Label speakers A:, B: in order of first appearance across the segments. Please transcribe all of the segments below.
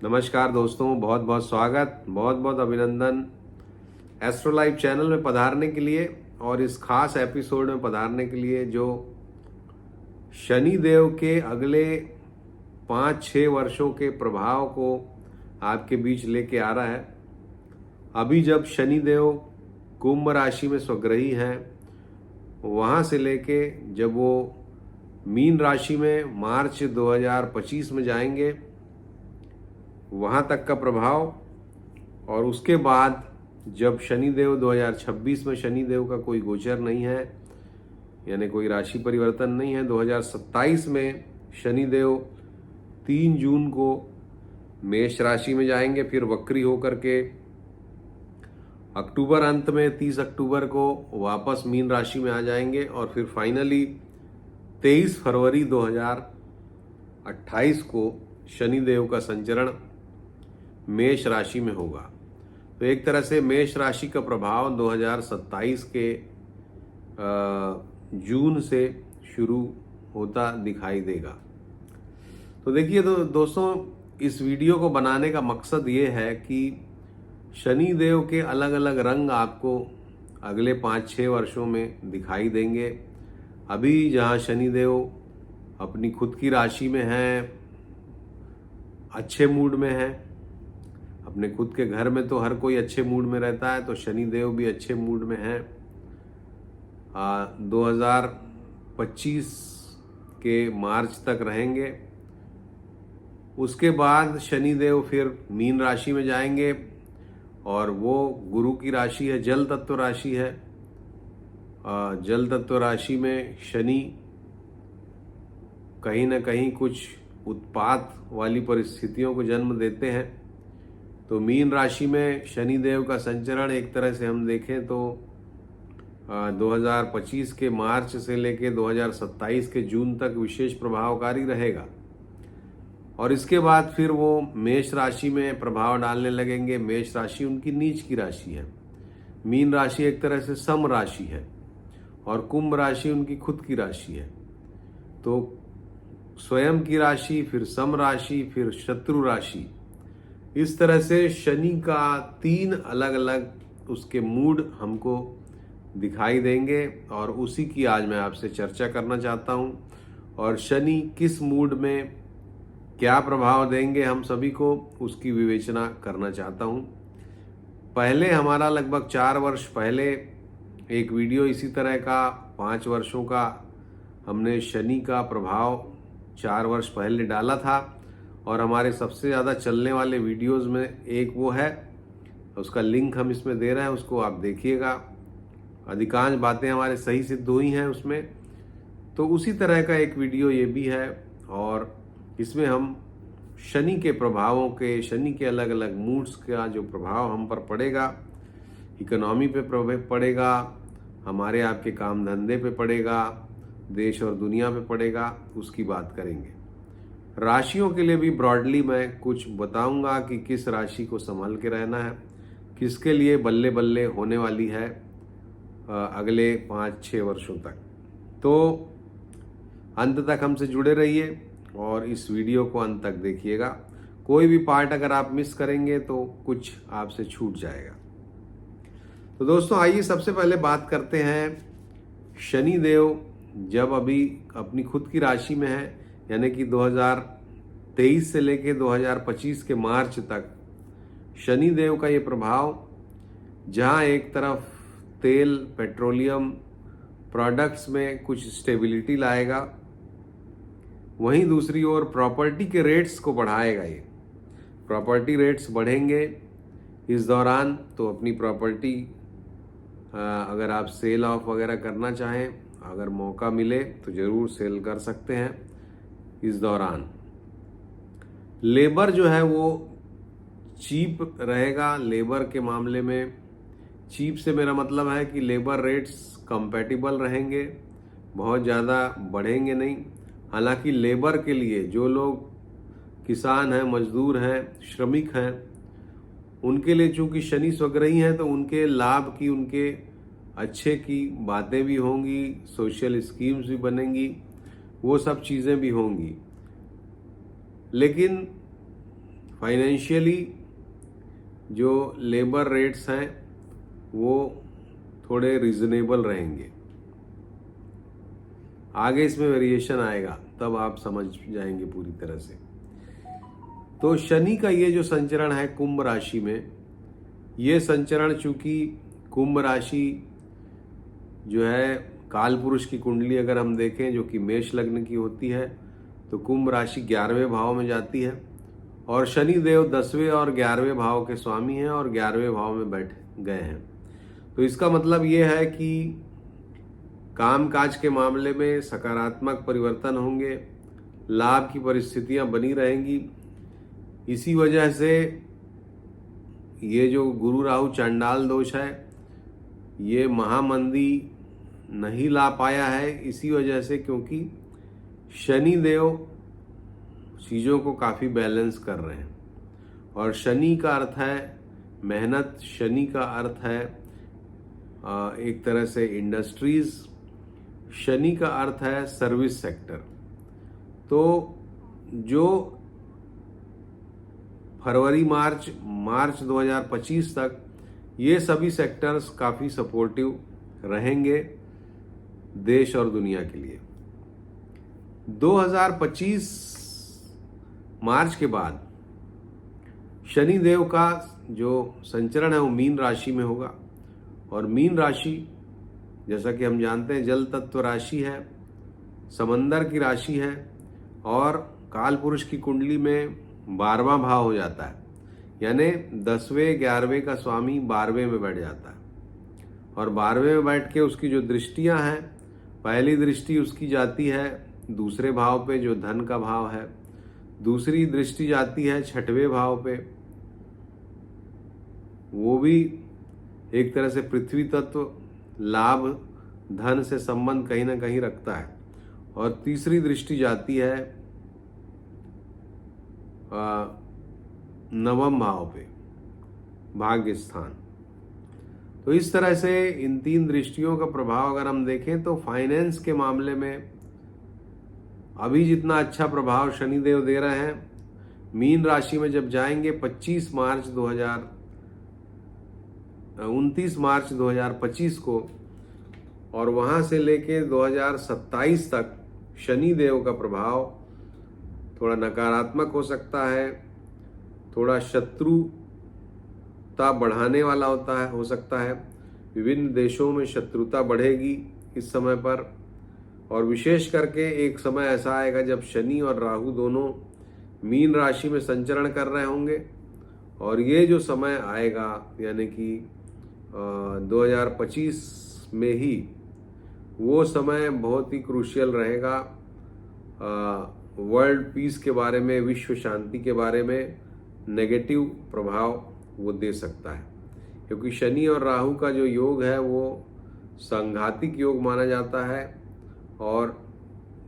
A: नमस्कार दोस्तों, बहुत बहुत स्वागत, बहुत बहुत अभिनंदन एस्ट्रो लाइव चैनल में पधारने के लिए और इस खास एपिसोड में पधारने के लिए जो शनि देव के अगले 5-6 वर्षों के प्रभाव को आपके बीच लेके आ रहा है। अभी जब शनि देव कुंभ राशि में स्वग्रही हैं, वहाँ से लेके जब वो मीन राशि में मार्च 2025 में जाएंगे, वहाँ तक का प्रभाव, और उसके बाद जब शनिदेव 2026 में शनिदेव का कोई गोचर नहीं है, यानी कोई राशि परिवर्तन नहीं है, 2027 में शनिदेव 3 जून को मेष राशि में जाएंगे, फिर वक्री होकर के अक्टूबर अंत में 30 अक्टूबर को वापस मीन राशि में आ जाएंगे और फिर फाइनली 23 फरवरी 2028 को शनिदेव का संचरण मेष राशि में होगा। तो एक तरह से मेष राशि का प्रभाव 2027 के जून से शुरू होता दिखाई देगा। तो देखिए दोस्तों, इस वीडियो को बनाने का मकसद ये है कि शनि देव के अलग अलग रंग आपको अगले 5-6 वर्षों में दिखाई देंगे। अभी जहाँ शनि देव अपनी खुद की राशि में हैं, अच्छे मूड में हैं, अपने खुद के घर में तो हर कोई अच्छे मूड में रहता है, तो शनि देव भी अच्छे मूड में हैं। 2025 के मार्च तक रहेंगे। उसके बाद शनि देव फिर मीन राशि में जाएंगे और वो गुरु की राशि है, जल तत्व राशि है। जल तत्व राशि में शनि कहीं ना कहीं कुछ उत्पात वाली परिस्थितियों को जन्म देते हैं। तो मीन राशि में शनि देव का संचरण एक तरह से हम देखें तो 2025 के मार्च से लेकर 2027 के जून तक विशेष प्रभावकारी रहेगा। और इसके बाद फिर वो मेष राशि में प्रभाव डालने लगेंगे। मेष राशि उनकी नीच की राशि है, मीन राशि एक तरह से सम राशि है और कुंभ राशि उनकी खुद की राशि है। तो स्वयं की राशि, फिर सम राशि, फिर शत्रु राशि, इस तरह से शनि का 3 अलग अलग उसके मूड हमको दिखाई देंगे और उसी की आज मैं आपसे चर्चा करना चाहता हूं। और शनि किस मूड में क्या प्रभाव देंगे हम सभी को, उसकी विवेचना करना चाहता हूं। पहले हमारा लगभग 4 वर्ष पहले एक वीडियो इसी तरह का 5 वर्षों का हमने शनि का प्रभाव 4 वर्ष पहले डाला था और हमारे सबसे ज़्यादा चलने वाले वीडियोस में एक वो है, उसका लिंक हम इसमें दे रहे हैं, उसको आप देखिएगा। अधिकांश बातें हमारे सही सिद्ध हुई हैं उसमें। तो उसी तरह का एक वीडियो ये भी है और इसमें हम शनि के प्रभावों के, शनि के अलग अलग मूड्स का जो प्रभाव हम पर पड़ेगा, इकोनॉमी पे प्रभाव पड़ेगा, हमारे आपके काम धंधे पे पड़ेगा, देश और दुनिया पे पड़ेगा, उसकी बात करेंगे। राशियों के लिए भी ब्रॉडली मैं कुछ बताऊंगा कि किस राशि को संभाल के रहना है, किसके लिए बल्ले बल्ले होने वाली है अगले 5-6 वर्षों तक। तो अंत तक हमसे जुड़े रहिए और इस वीडियो को अंत तक देखिएगा। कोई भी पार्ट अगर आप मिस करेंगे तो कुछ आपसे छूट जाएगा। तो दोस्तों आइए सबसे पहले बात करते हैं शनि देव जब अभी अपनी खुद की राशि में है, यानी कि 2023 से लेके 2025 के मार्च तक शनि देव का ये प्रभाव, जहां एक तरफ तेल पेट्रोलियम प्रोडक्ट्स में कुछ स्टेबिलिटी लाएगा, वहीं दूसरी ओर प्रॉपर्टी के रेट्स को बढ़ाएगा। ये प्रॉपर्टी रेट्स बढ़ेंगे इस दौरान। तो अपनी प्रॉपर्टी अगर आप सेल ऑफ वगैरह करना चाहें, अगर मौका मिले तो ज़रूर सेल कर सकते हैं इस दौरान। लेबर जो है वो चीप रहेगा। लेबर के मामले में चीप से मेरा मतलब है कि लेबर रेट्स कंपैटिबल रहेंगे, बहुत ज़्यादा बढ़ेंगे नहीं। हालांकि लेबर के लिए जो लोग किसान हैं, मजदूर हैं, श्रमिक हैं, उनके लिए चूंकि शनि स्वग्रही हैं तो उनके लाभ की, उनके अच्छे की बातें भी होंगी, सोशल स्कीम्स भी बनेंगी, वो सब चीज़ें भी होंगी। लेकिन फाइनेंशियली जो लेबर रेट्स हैं वो थोड़े रीजनेबल रहेंगे। आगे इसमें वेरिएशन आएगा तब आप समझ जाएंगे पूरी तरह से। तो शनि का ये जो संचरण है कुंभ राशि में, ये संचरण चूंकि कुंभ राशि जो है काल पुरुष की कुंडली अगर हम देखें जो कि मेष लग्न की होती है, तो कुंभ राशि 11वें भाव में जाती है और शनि देव 10वें और 11वें भाव के स्वामी हैं और 11वें भाव में बैठ गए हैं। तो इसका मतलब ये है कि कामकाज के मामले में सकारात्मक परिवर्तन होंगे, लाभ की परिस्थितियां बनी रहेंगी। इसी वजह से ये जो गुरु राहु चांडाल दोष है ये महामंदी नहीं ला पाया है, इसी वजह से क्योंकि शनि देव चीज़ों को काफ़ी बैलेंस कर रहे हैं। और शनि का अर्थ है मेहनत, शनि का अर्थ है एक तरह से इंडस्ट्रीज, शनि का अर्थ है सर्विस सेक्टर। तो जो फरवरी मार्च 2025 तक ये सभी सेक्टर्स काफ़ी सपोर्टिव रहेंगे देश और दुनिया के लिए। 2025 मार्च के बाद शनि देव का जो संचरण है वो मीन राशि में होगा और मीन राशि जैसा कि हम जानते हैं जल तत्व राशि है, समंदर की राशि है और काल पुरुष की कुंडली में 12वां भाव हो जाता है, यानी 10वें 11वें का स्वामी 12वें में बैठ जाता है और 12वें में बैठ के उसकी जो दृष्टियां हैं, पहली दृष्टि उसकी जाती है दूसरे भाव पे जो धन का भाव है, दूसरी दृष्टि जाती है 6वें भाव पे, वो भी एक तरह से पृथ्वी तत्व लाभ धन से संबंध कहीं ना कहीं रखता है, और तीसरी दृष्टि जाती है 9वें भाव पे भाग्य स्थान। तो इस तरह से इन 3 दृष्टियों का प्रभाव अगर हम देखें तो फाइनेंस के मामले में अभी जितना अच्छा प्रभाव शनिदेव दे रहे हैं, मीन राशि में जब जाएंगे 29 मार्च 2025 को और वहां से लेके 2027 तक शनि देव का प्रभाव थोड़ा नकारात्मक हो सकता है, थोड़ा शत्रुता बढ़ाने वाला हो सकता है। विभिन्न देशों में शत्रुता बढ़ेगी इस समय पर, और विशेष करके एक समय ऐसा आएगा जब शनि और राहु दोनों मीन राशि में संचरण कर रहे होंगे और ये जो समय आएगा यानी कि 2025 में ही वो समय बहुत ही क्रूशियल रहेगा वर्ल्ड पीस के बारे में, विश्व शांति के बारे में नेगेटिव प्रभाव वो दे सकता है, क्योंकि शनि और राहु का जो योग है वो संघातिक योग माना जाता है और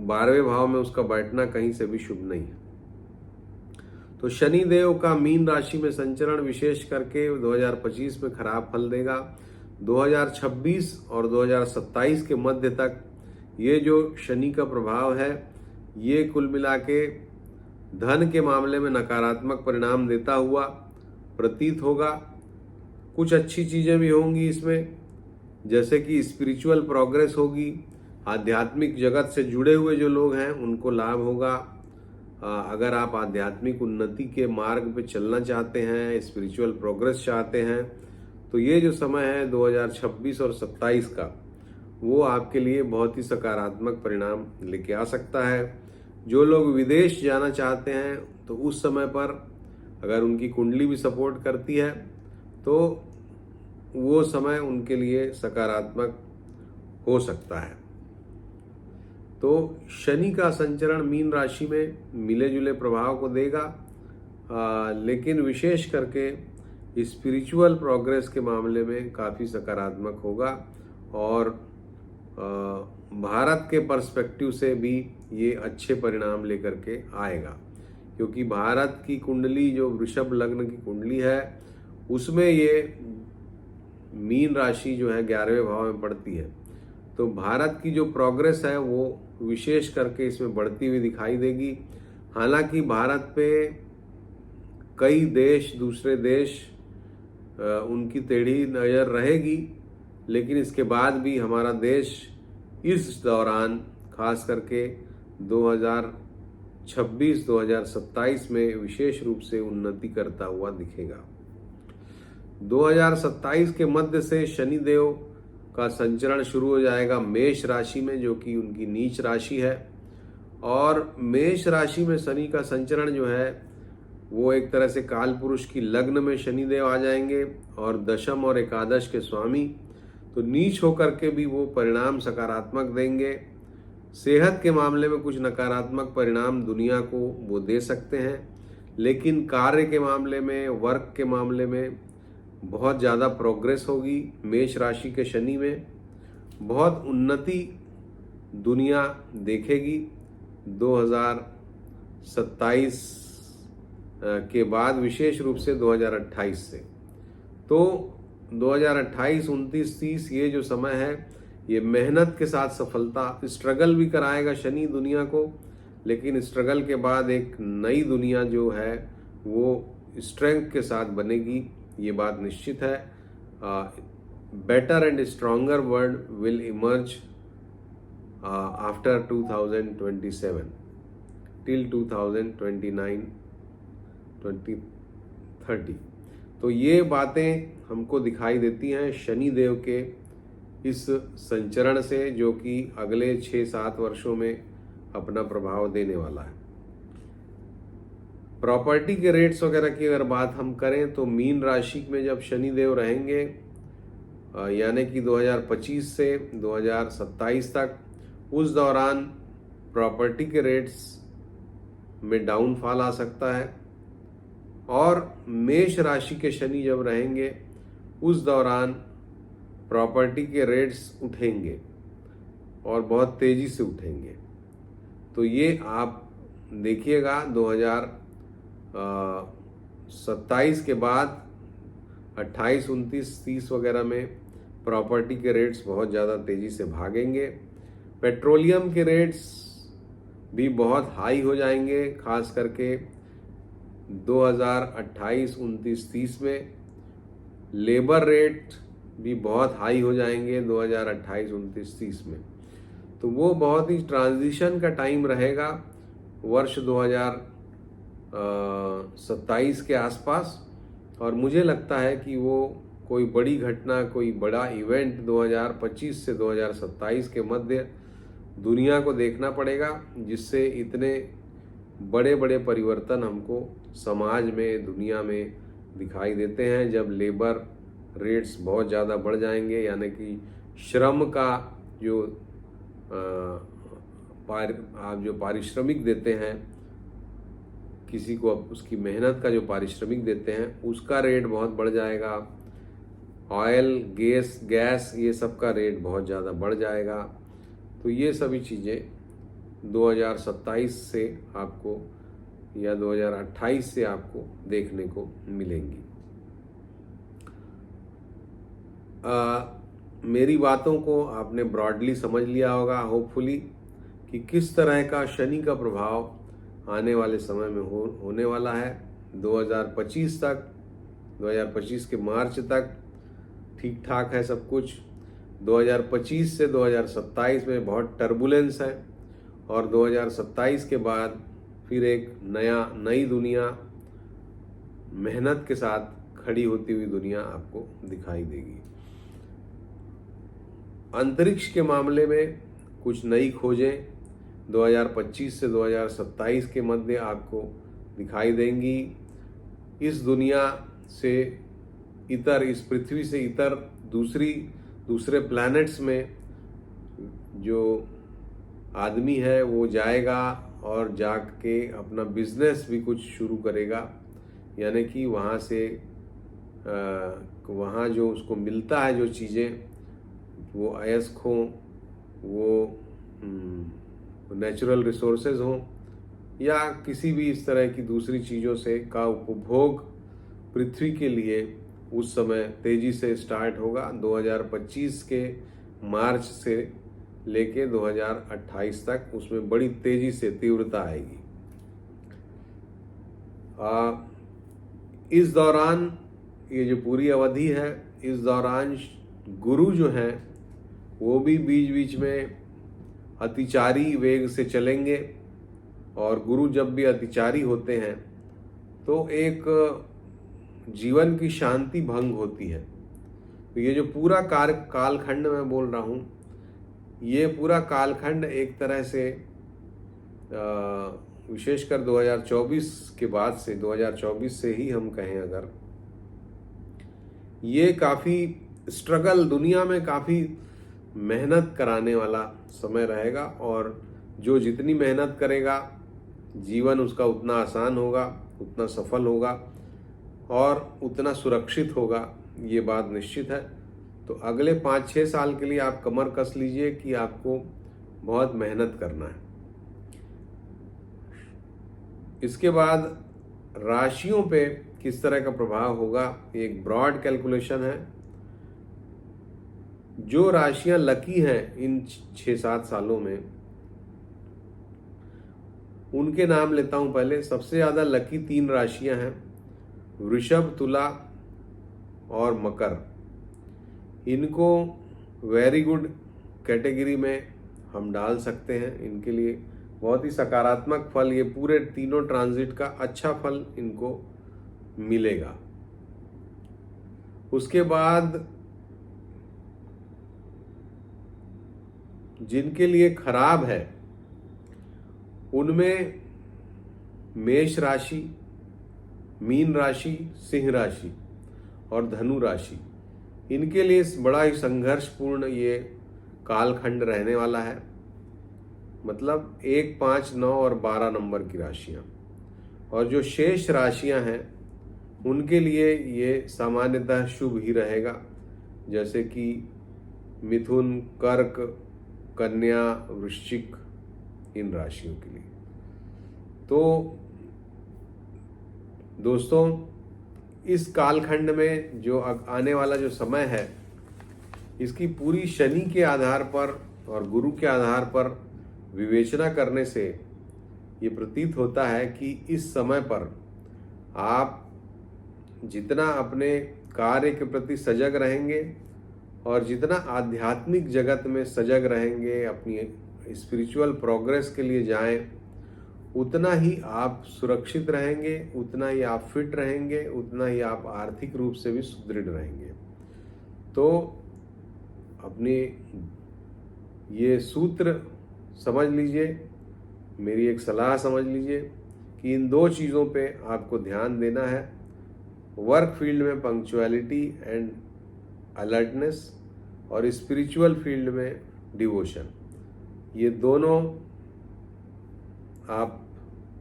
A: 12वें भाव में उसका बैठना कहीं से भी शुभ नहीं है। तो शनि देव का मीन राशि में संचरण विशेष करके 2025 में खराब फल देगा। 2026 और 2027 के मध्य तक ये जो शनि का प्रभाव है ये कुल मिला के धन के मामले में नकारात्मक परिणाम देता हुआ प्रतीत होगा। कुछ अच्छी चीज़ें भी होंगी इसमें, जैसे कि स्पिरिचुअल प्रोग्रेस होगी, आध्यात्मिक जगत से जुड़े हुए जो लोग हैं उनको लाभ होगा। अगर आप आध्यात्मिक उन्नति के मार्ग पे चलना चाहते हैं, स्पिरिचुअल प्रोग्रेस चाहते हैं, तो ये जो समय है 2026 और 27 का वो आपके लिए बहुत ही सकारात्मक परिणाम लेके आ सकता है। जो लोग विदेश जाना चाहते हैं तो उस समय पर अगर उनकी कुंडली भी सपोर्ट करती है तो वो समय उनके लिए सकारात्मक हो सकता है। तो शनि का संचरण मीन राशि में मिले जुले प्रभाव को देगा, लेकिन विशेष करके स्पिरिचुअल प्रोग्रेस के मामले में काफ़ी सकारात्मक होगा और भारत के पर्सपेक्टिव से भी ये अच्छे परिणाम लेकर के आएगा, क्योंकि भारत की कुंडली जो वृषभ लग्न की कुंडली है उसमें ये मीन राशि जो है 11वें भाव में पड़ती है। तो भारत की जो प्रोग्रेस है वो विशेष करके इसमें बढ़ती हुई दिखाई देगी। हालांकि भारत पे कई देश, दूसरे देश उनकी टेढ़ी नज़र रहेगी, लेकिन इसके बाद भी हमारा देश इस दौरान खास करके 2026-2027 में विशेष रूप से उन्नति करता हुआ दिखेगा। 2027 के मध्य से शनि देव का संचरण शुरू हो जाएगा मेष राशि में, जो कि उनकी नीच राशि है। और मेष राशि में शनि का संचरण जो है वो एक तरह से काल पुरुष की लग्न में शनिदेव आ जाएंगे और दशम और एकादश के स्वामी, तो नीच होकर के भी वो परिणाम सकारात्मक देंगे। सेहत के मामले में कुछ नकारात्मक परिणाम दुनिया को वो दे सकते हैं, लेकिन कार्य के मामले में, वर्क के मामले में बहुत ज़्यादा प्रोग्रेस होगी। मेष राशि के शनि में बहुत उन्नति दुनिया देखेगी 2027 के बाद, विशेष रूप से 2028 से। तो 2028, 29, 30 ये जो समय है, ये मेहनत के साथ सफलता, स्ट्रगल भी कराएगा शनि दुनिया को, लेकिन स्ट्रगल के बाद एक नई दुनिया जो है वो स्ट्रेंथ के साथ बनेगी, ये बात निश्चित है। Better and stronger world will emerge after 2027 till 2029 2030। तो ये बातें हमको दिखाई देती हैं शनि देव के इस संचरण से, जो कि अगले 6-7 वर्षों में अपना प्रभाव देने वाला है। प्रॉपर्टी के रेट्स वगैरह की अगर बात हम करें तो मीन राशि में जब शनि देव रहेंगे, यानी कि 2025 से 2027 तक, उस दौरान प्रॉपर्टी के रेट्स में डाउनफॉल आ सकता है। और मेष राशि के शनि जब रहेंगे उस दौरान प्रॉपर्टी के रेट्स उठेंगे और बहुत तेजी से उठेंगे। तो ये आप देखिएगा 2027 के बाद 28, 29, 30 वगैरह में प्रॉपर्टी के रेट्स बहुत ज़्यादा तेजी से भागेंगे। पेट्रोलियम के रेट्स भी बहुत हाई हो जाएंगे, खास करके 2028, 29, 30 में। लेबर रेट भी बहुत हाई हो जाएंगे 2028, 29, 30 में। तो वो बहुत ही ट्रांजिशन का टाइम रहेगा वर्ष 2027 के आसपास। और मुझे लगता है कि वो कोई बड़ी घटना, कोई बड़ा इवेंट 2025 से 2027 के मध्य दुनिया को देखना पड़ेगा, जिससे इतने बड़े बड़े परिवर्तन हमको समाज में, दुनिया में दिखाई देते हैं। जब लेबर रेट्स बहुत ज़्यादा बढ़ जाएंगे, यानी कि श्रम का जो आप जो पारिश्रमिक देते हैं किसी को, उसकी मेहनत का जो पारिश्रमिक देते हैं उसका रेट बहुत बढ़ जाएगा। ऑयल, गैस ये सब का रेट बहुत ज़्यादा बढ़ जाएगा। तो ये सभी चीज़ें 2027 से आपको या 2028 से आपको देखने को मिलेंगी। मेरी बातों को आपने ब्रॉडली समझ लिया होगा होपफुली, कि किस तरह का शनि का प्रभाव आने वाले समय में होने वाला है। 2025 तक, 2025 के मार्च तक ठीक ठाक है सब कुछ। 2025 से 2027 में बहुत टर्बुलेंस है, और 2027 के बाद फिर एक नई दुनिया, मेहनत के साथ खड़ी होती हुई दुनिया आपको दिखाई देगी। अंतरिक्ष के मामले में कुछ नई खोजें 2025 से 2027 के मध्य आपको दिखाई देंगी। इस दुनिया से इतर, इस पृथ्वी से इतर दूसरे प्लैनेट्स में जो आदमी है वो जाएगा और जाके अपना बिजनेस भी कुछ शुरू करेगा, यानी कि वहाँ से वहाँ जो उसको मिलता है, जो चीज़ें, वो अयस्क हों, वो नेचुरल रिसोर्सेज हों, या किसी भी इस तरह की दूसरी चीज़ों से का उपभोग पृथ्वी के लिए उस समय तेजी से स्टार्ट होगा। 2025 के मार्च से लेके 2028 तक उसमें बड़ी तेजी से तीव्रता आएगी। इस दौरान ये जो पूरी अवधि है, इस दौरान गुरु जो हैं वो भी बीच बीच में अतिचारी वेग से चलेंगे, और गुरु जब भी अतिचारी होते हैं तो एक जीवन की शांति भंग होती है। तो ये जो पूरा कालखंड मैं बोल रहा हूँ, ये पूरा कालखंड एक तरह से विशेषकर 2024 के बाद से, 2024 से ही हम कहें अगर, ये काफ़ी स्ट्रगल, दुनिया में काफ़ी मेहनत कराने वाला समय रहेगा, और जो जितनी मेहनत करेगा जीवन उसका उतना आसान होगा, उतना सफल होगा और उतना सुरक्षित होगा, ये बात निश्चित है। तो अगले 5-6 साल के लिए आप कमर कस लीजिए कि आपको बहुत मेहनत करना है। इसके बाद राशियों पे किस तरह का प्रभाव होगा, एक ब्रॉड कैलकुलेशन है। जो राशियां लकी हैं इन 6-7 सालों में, उनके नाम लेता हूं। पहले सबसे ज़्यादा लकी 3 राशियां हैं, वृषभ, तुला और मकर। इनको वेरी गुड कैटेगरी में हम डाल सकते हैं। इनके लिए बहुत ही सकारात्मक फल, ये पूरे तीनों ट्रांजिट का अच्छा फल इनको मिलेगा। उसके बाद जिनके लिए खराब है उनमें मेष राशि, मीन राशि, सिंह राशि और धनु राशि, इनके लिए बड़ा ही संघर्षपूर्ण ये कालखंड रहने वाला है। मतलब 1, 5, 9 और 12 नंबर की राशियां। और जो शेष राशियां हैं उनके लिए ये सामान्यतः शुभ ही रहेगा, जैसे कि मिथुन, कर्क, कन्या, वृश्चिक, इन राशियों के लिए। तो दोस्तों, इस कालखंड में जो आने वाला जो समय है, इसकी पूरी शनि के आधार पर और गुरु के आधार पर विवेचना करने से ये प्रतीत होता है कि इस समय पर आप जितना अपने कार्य के प्रति सजग रहेंगे और जितना आध्यात्मिक जगत में सजग रहेंगे, अपनी स्पिरिचुअल प्रोग्रेस के लिए जाएं, उतना ही आप सुरक्षित रहेंगे, उतना ही आप फिट रहेंगे, उतना ही आप आर्थिक रूप से भी सुदृढ़ रहेंगे। तो अपनी ये सूत्र समझ लीजिए, मेरी एक सलाह समझ लीजिए कि इन 2 चीज़ों पे आपको ध्यान देना है। वर्क फील्ड में पंक्चुअलिटी एंड अलर्टनेस, और स्पिरिचुअल फील्ड में डिवोशन। ये दोनों आप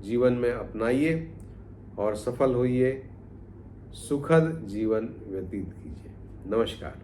A: जीवन में अपनाइए और सफल होइए, सुखद जीवन व्यतीत कीजिए। नमस्कार।